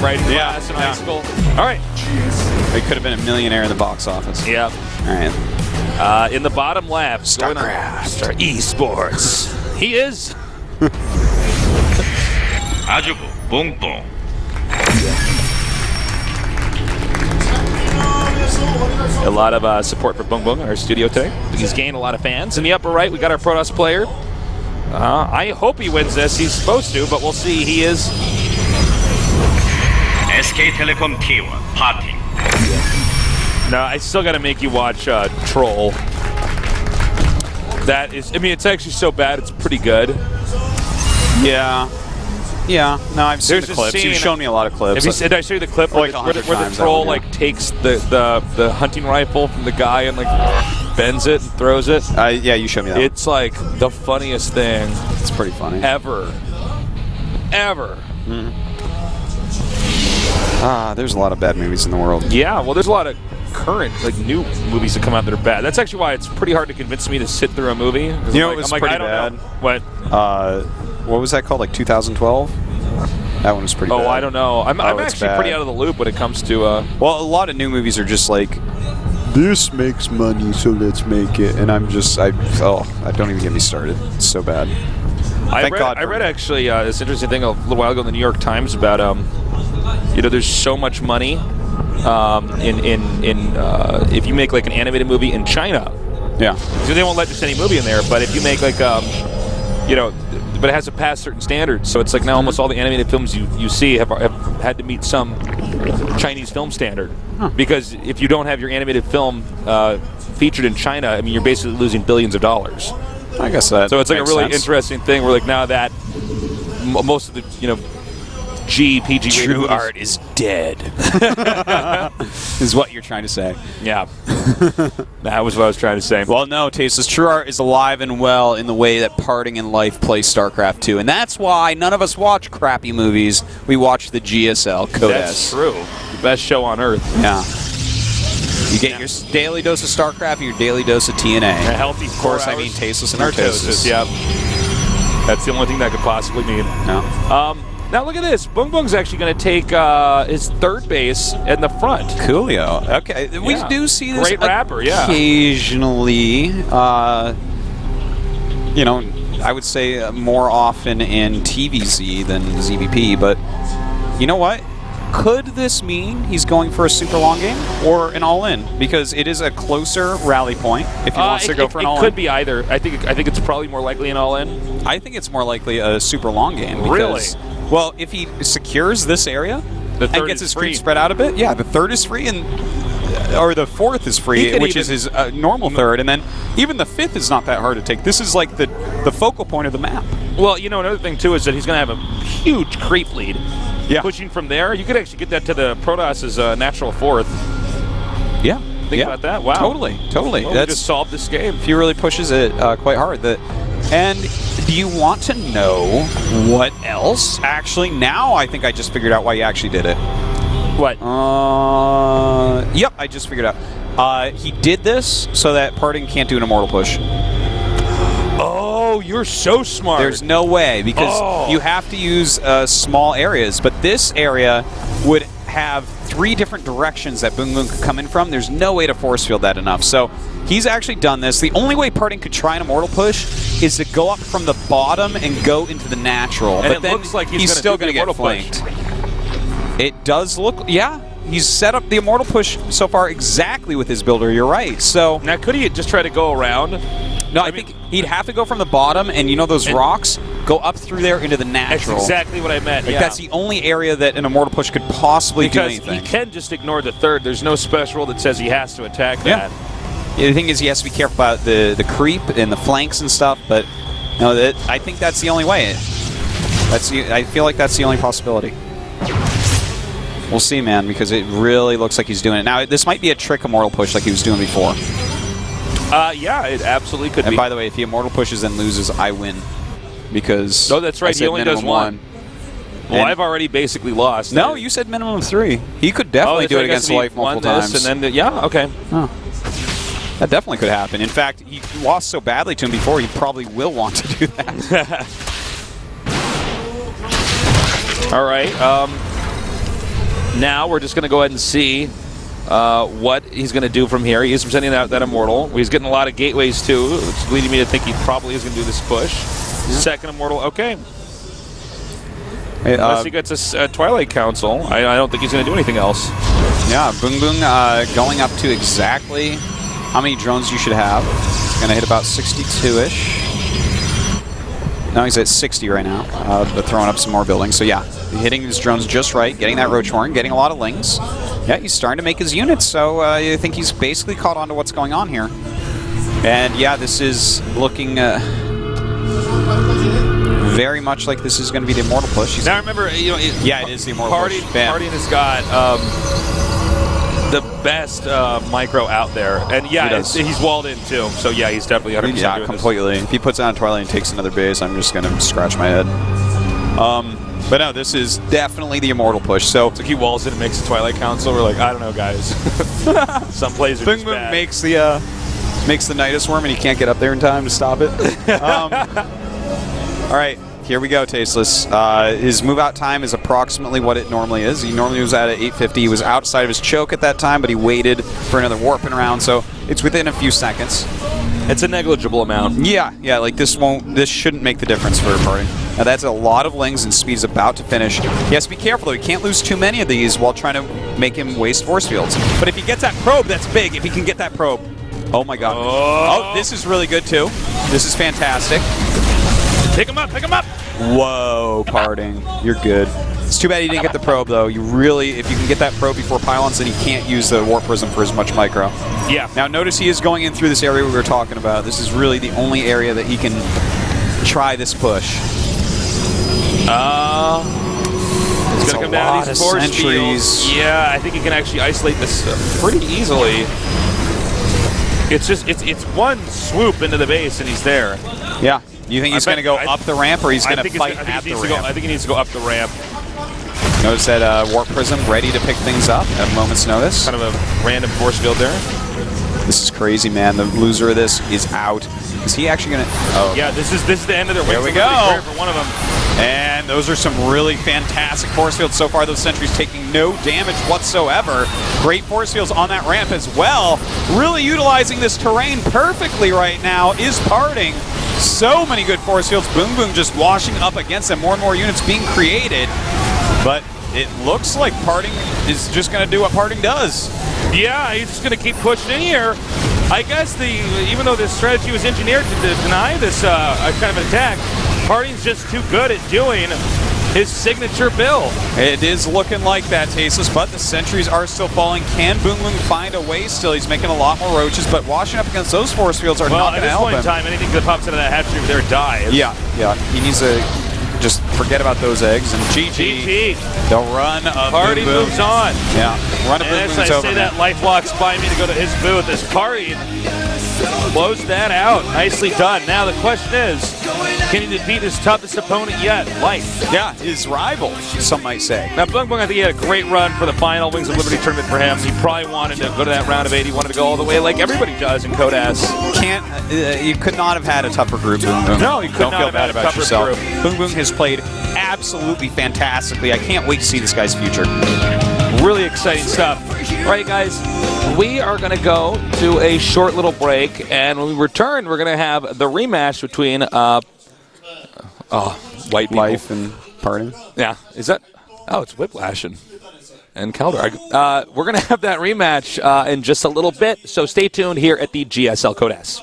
writing class in high school. All right. He could have been a millionaire in the box office. Yeah. All right. In the bottom left, StarCraft. Esports. He is. BBoongBBoong. A lot of support for BoongBoong in our studio today. He's gained a lot of fans. In the upper right, we got our Protoss player. I hope he wins this. He's supposed to, but we'll see. He is. SK Telecom T1 party. No, I still got to make you watch Troll. That is, I mean, it's actually so bad, it's pretty good. Yeah. Yeah. No, I've seen the clips. You've shown me a lot of clips. Did I show you the clip where, like where the troll like takes the hunting rifle from the guy and like bends it and throws it? Yeah, you showed me that. It's like the funniest thing. It's pretty funny. Ever. There's a lot of bad movies in the world. Yeah, well, there's a lot of current, like, new movies that come out that are bad. That's actually why it's pretty hard to convince me to sit through a movie. You know, it was pretty bad. What? What was that called? Like 2012? That one was pretty bad. Oh, I don't know. I'm actually pretty out of the loop when it comes to... Well, a lot of new movies are just like, this makes money, so let's make it. And I'm just, don't even get me started. It's so bad. I read actually this interesting thing a little while ago in the New York Times about, you know, there's so much money if you make like an animated movie in China. Yeah. So they won't let just any movie in there, but if you make like, you know, but it has to pass certain standards. So it's like now almost all the animated films you see have had to meet some Chinese film standard. Because if you don't have your animated film featured in China, I mean, you're basically losing billions of dollars. I guess that. So it's like a really sense. interesting thing where like now that most of the, you know, PG true art is dead. Is what you're trying to say. Yeah. That was what I was trying to say. Well, no, Tasteless. True art is alive and well in the way that Parting in Life plays StarCraft 2. And that's why none of us watch crappy movies. We watch the GSL Code That's true. The best show on Earth. Yeah. You get your daily dose of StarCraft and your daily dose of TNA. A healthy 4 Of course, hours. I mean Tasteless and Artosis. Yeah. That's the only thing that could possibly mean. No. Now look at this. BoongBoong's actually going to take his third base in the front. Coolio. Okay, we do see this great rapper, occasionally. You know, I would say more often in TVZ than ZVP, but you know what? Could this mean he's going for a super long game or an all-in? Because it is a closer rally point if he wants to go for an all-in. It could be either. I think it's probably more likely an all-in. I think it's more likely a super long game. Because, really? Well, if he secures this area and gets his creep spread out a bit, yeah, the third is free or the fourth is free, which is his normal third, and then even the fifth is not that hard to take. This is like the focal point of the map. Well, you know, another thing too is that he's going to have a huge creep lead. Yeah. Pushing from there, you could actually get that to the Protoss's natural fourth. Yeah. Think about that. Wow. Totally. Well, we just solved this game. If he really pushes it quite hard. And do you want to know what else? Actually, now I think I just figured out why he actually did it. What? Yep, I just figured out. He did this so that Parting can't do an immortal push. Oh, you're so smart. There's no way, because you have to use small areas, but this area would have 3 different directions that BoongBoong could come in from. There's no way to force field that enough. So he's actually done this. The only way Parting could try an immortal push is to go up from the bottom and go into the natural. And but it then looks like he's still going to get flanked. It does look, yeah. He's set up the immortal push so far exactly with his builder. You're right. So now, could he just try to go around? No, I think he'd have to go from the bottom, and you know those rocks? Go up through there into the natural. That's exactly what I meant, like, that's the only area that an immortal push could possibly do anything. Because he can just ignore the third. There's no special rule that says he has to attack that. Yeah, the thing is, he has to be careful about the creep and the flanks and stuff, but no, I think that's the only way. I feel like that's the only possibility. We'll see, man, because it really looks like he's doing it. Now, this might be a trick immortal push like he was doing before. Yeah, it absolutely could be. And by the way, if he immortal pushes and loses, I win. Because no, that's right. He only does one. Well, I've already basically lost. No, you said minimum of 3. He could definitely do it against Life multiple times. And then yeah, okay. Oh. That definitely could happen. In fact, he lost so badly to him before, he probably will want to do that. All right. now we're just going to go ahead and see what he's going to do from here. He is presenting that Immortal. He's getting a lot of gateways too, which is leading me to think he probably is going to do this push. Yeah. Second Immortal, okay. Unless he gets a Twilight Council, I don't think he's going to do anything else. Yeah, BoongBoong going up to exactly how many drones you should have. He's going to hit about 62-ish. No, he's at 60 right now, but throwing up some more buildings. So yeah, hitting his drones just right, getting that Roach Horn, getting a lot of lings. Yeah, he's starting to make his units, so I think he's basically caught on to what's going on here. And yeah, this is looking very much like this is going to be the Immortal push. Now remember, you know, yeah, it is the Immortal push. Party has got the best micro out there, and yeah, he's walled in too. So yeah, he's definitely 100%. Yeah, completely. If he puts on Twilight and takes another base, I'm just gonna scratch my head. But no, this is definitely the Immortal push. So he walls in and makes a Twilight Council. We're like, I don't know, guys. Some plays are just bad. makes the Nidus Worm, and he can't get up there in time to stop it. All right. Here we go, Tasteless. His move-out time is approximately what it normally is. He normally was at 850. He was outside of his choke at that time, but he waited for another warping round, so it's within a few seconds. It's a negligible amount. Yeah, like this shouldn't make the difference for a party. Now that's a lot of lings, and speed's about to finish. He has to be careful, though. He can't lose too many of these while trying to make him waste force fields. But if he gets that probe, that's big. If he can get that probe. Oh, my God. Oh, this is really good, too. This is fantastic. Pick him up, pick him up! Whoa, Parting. You're good. It's too bad he didn't get the probe, though. You really, if you can get that probe before pylons, then he can't use the Warp Prism for as much micro. Yeah. Now, notice he is going in through this area we were talking about. This is really the only area that he can try this push. It's going to come down to these force fields. Yeah, I think he can actually isolate this pretty easily. It's just, it's one swoop into the base, and he's there. Yeah. You think he's going to go up the ramp, or he's going to fight at the ramp? I think he needs to go up the ramp. Notice that Warp Prism ready to pick things up at a moment's notice. Kind of a random force field there. This is crazy, man. The loser of this is out. Is he actually going to... Oh. Yeah, this is the end of their... Here we go. For one of them. And those are some really fantastic force fields so far. Those sentries taking no damage whatsoever. Great force fields on that ramp as well. Really utilizing this terrain perfectly right now is Parting. So many good force fields. BoongBoong just washing up against them. More and more units being created. But it looks like Parting is just going to do what Parting does. Yeah, he's just going to keep pushing in here. I guess even though this strategy was engineered to deny this kind of attack, Parting's just too good at doing his signature build. It is looking like that, Tasteless, but the sentries are still falling. Can BoongBoong find a way still? He's making a lot more roaches, but washing up against those force fields are not going to help him. Well, at this point in time, anything that pops out of that hatchery over there dies. Yeah. He needs to just forget about those eggs, and GG. The run of Party BoongBoong moves on. Yeah, run of BoongBoong's over. As I say that, Life walks by me to go to his booth. This Party blows that out. Nicely done. Now the question is, can he defeat his toughest opponent yet? Life. Yeah, his rival, some might say. Now, BoongBoong, I think he had a great run for the final Wings of Liberty tournament for him. He probably wanted to go to that round of 8. He wanted to go all the way like everybody does in Codas. You could not have had a tougher group, BoongBoong. No, you could Don't not feel have bad had a about tougher yourself. group. BoongBoong has played absolutely fantastically. I can't wait to see this guy's future. Really exciting stuff. All right, guys, we are going to go to a short little break, and when we return, we're going to have the rematch between White people. Life and Parting. Yeah. Is that? Oh, it's Whiplash and Keldar. We're going to have that rematch in just a little bit, so stay tuned here at the GSL Codas.